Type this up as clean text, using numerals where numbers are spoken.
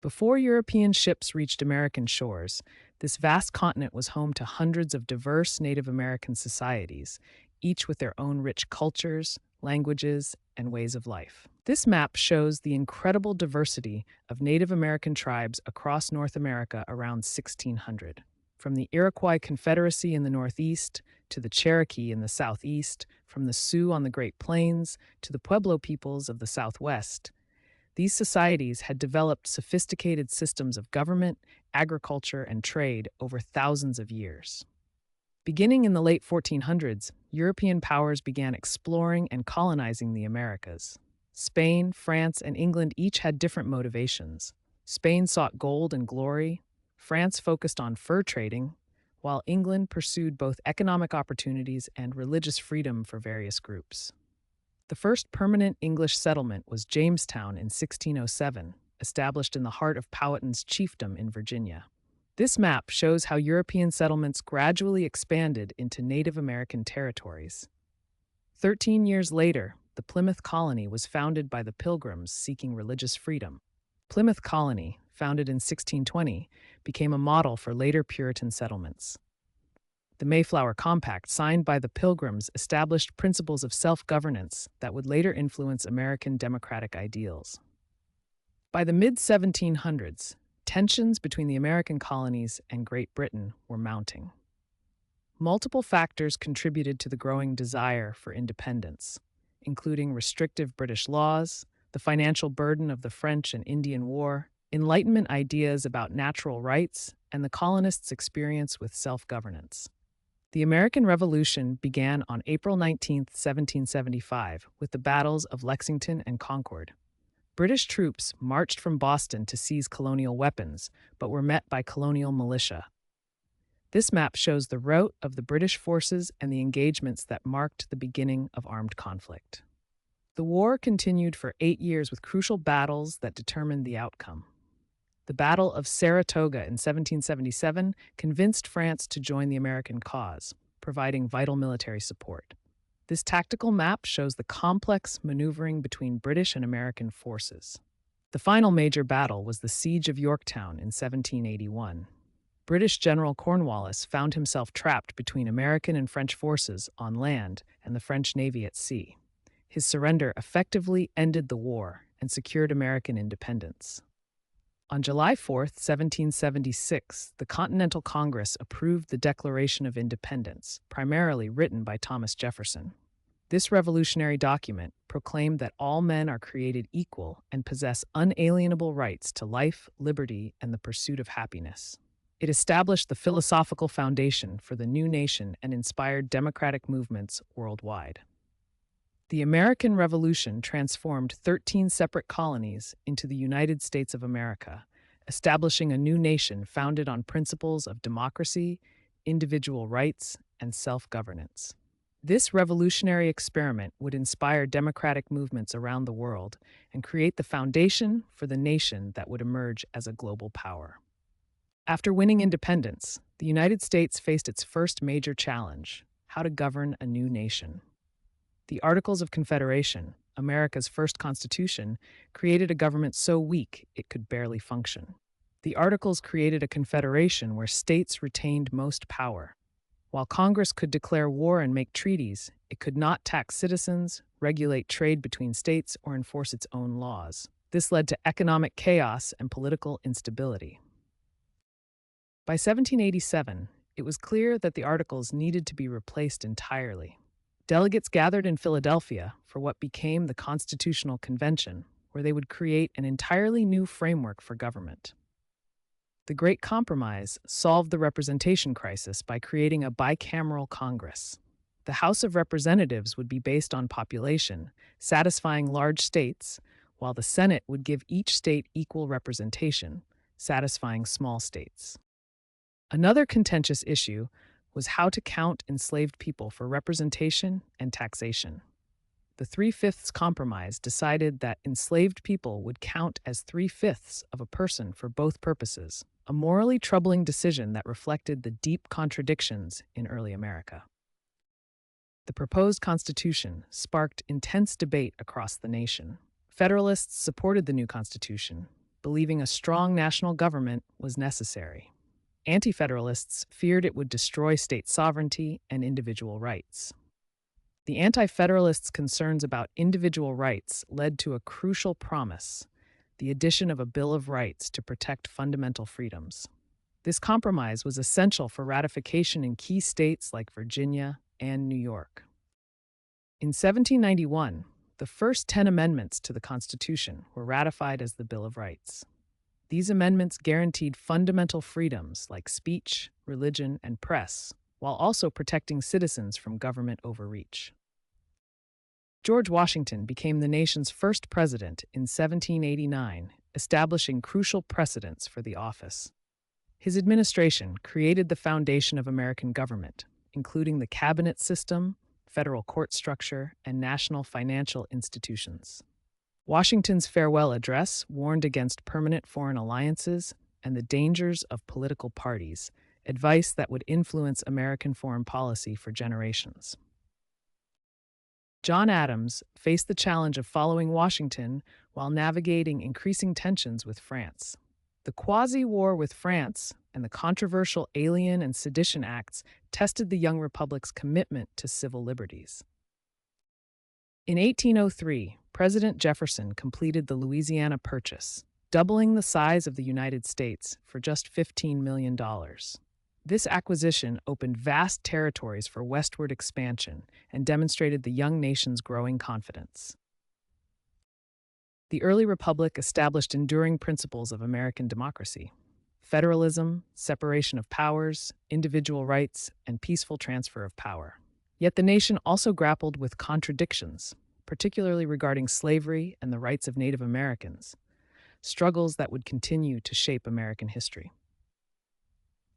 Before European ships reached American shores, this vast continent was home to hundreds of diverse Native American societies, each with their own rich cultures, languages, and ways of life. This map shows the incredible diversity of Native American tribes across North America around 1600. From the Iroquois Confederacy in the northeast to the Cherokee in the southeast, from the Sioux on the Great Plains to the Pueblo peoples of the southwest, these societies had developed sophisticated systems of government, agriculture, and trade over thousands of years. Beginning in the late 1400s, European powers began exploring and colonizing the Americas. Spain, France, and England each had different motivations. Spain sought gold and glory, France focused on fur trading, while England pursued both economic opportunities and religious freedom for various groups. The first permanent English settlement was Jamestown in 1607, established in the heart of Powhatan's chiefdom in Virginia. This map shows how European settlements gradually expanded into Native American territories. 13 years later, the Plymouth Colony was founded by the Pilgrims seeking religious freedom. Plymouth Colony, founded in 1620, became a model for later Puritan settlements. The Mayflower Compact, signed by the Pilgrims, established principles of self-governance that would later influence American democratic ideals. By the mid-1700s, tensions between the American colonies and Great Britain were mounting. Multiple factors contributed to the growing desire for independence, including restrictive British laws, the financial burden of the French and Indian War, Enlightenment ideas about natural rights, and the colonists' experience with self-governance. The American Revolution began on April 19, 1775, with the battles of Lexington and Concord. British troops marched from Boston to seize colonial weapons, but were met by colonial militia. This map shows the route of the British forces and the engagements that marked the beginning of armed conflict. The war continued for 8 years with crucial battles that determined the outcome. The Battle of Saratoga in 1777 convinced France to join the American cause, providing vital military support. This tactical map shows the complex maneuvering between British and American forces. The final major battle was the Siege of Yorktown in 1781. British General Cornwallis found himself trapped between American and French forces on land and the French Navy at sea. His surrender effectively ended the war and secured American independence. On July 4, 1776, the Continental Congress approved the Declaration of Independence, primarily written by Thomas Jefferson. This revolutionary document proclaimed that all men are created equal and possess unalienable rights to life, liberty, and the pursuit of happiness. It established the philosophical foundation for the new nation and inspired democratic movements worldwide. The American Revolution transformed 13 separate colonies into the United States of America, establishing a new nation founded on principles of democracy, individual rights, and self-governance. This revolutionary experiment would inspire democratic movements around the world and create the foundation for the nation that would emerge as a global power. After winning independence, the United States faced its first major challenge: how to govern a new nation. The Articles of Confederation, America's first constitution, created a government so weak it could barely function. The Articles created a confederation where states retained most power. While Congress could declare war and make treaties, it could not tax citizens, regulate trade between states, or enforce its own laws. This led to economic chaos and political instability. By 1787, it was clear that the Articles needed to be replaced entirely. Delegates gathered in Philadelphia for what became the Constitutional Convention, where they would create an entirely new framework for government. The Great Compromise solved the representation crisis by creating a bicameral Congress. The House of Representatives would be based on population, satisfying large states, while the Senate would give each state equal representation, satisfying small states. Another contentious issue was how to count enslaved people for representation and taxation. The Three-Fifths Compromise decided that enslaved people would count as 3/5 of a person for both purposes, a morally troubling decision that reflected the deep contradictions in early America. The proposed Constitution sparked intense debate across the nation. Federalists supported the new Constitution, believing a strong national government was necessary. Anti-Federalists feared it would destroy state sovereignty and individual rights. The Anti-Federalists' concerns about individual rights led to a crucial promise: the addition of a Bill of Rights to protect fundamental freedoms. This compromise was essential for ratification in key states like Virginia and New York. In 1791, the first 10 amendments to the Constitution were ratified as the Bill of Rights. These amendments guaranteed fundamental freedoms like speech, religion, and press, while also protecting citizens from government overreach. George Washington became the nation's first president in 1789, establishing crucial precedents for the office. His administration created the foundation of American government, including the cabinet system, federal court structure, and national financial institutions. Washington's farewell address warned against permanent foreign alliances and the dangers of political parties, advice that would influence American foreign policy for generations. John Adams faced the challenge of following Washington while navigating increasing tensions with France. The quasi-war with France and the controversial Alien and Sedition Acts tested the young republic's commitment to civil liberties. In 1803, President Jefferson completed the Louisiana Purchase, doubling the size of the United States for just $15 million. This acquisition opened vast territories for westward expansion and demonstrated the young nation's growing confidence. The early republic established enduring principles of American democracy: federalism, separation of powers, individual rights, and peaceful transfer of power. Yet the nation also grappled with contradictions, particularly regarding slavery and the rights of Native Americans, struggles that would continue to shape American history.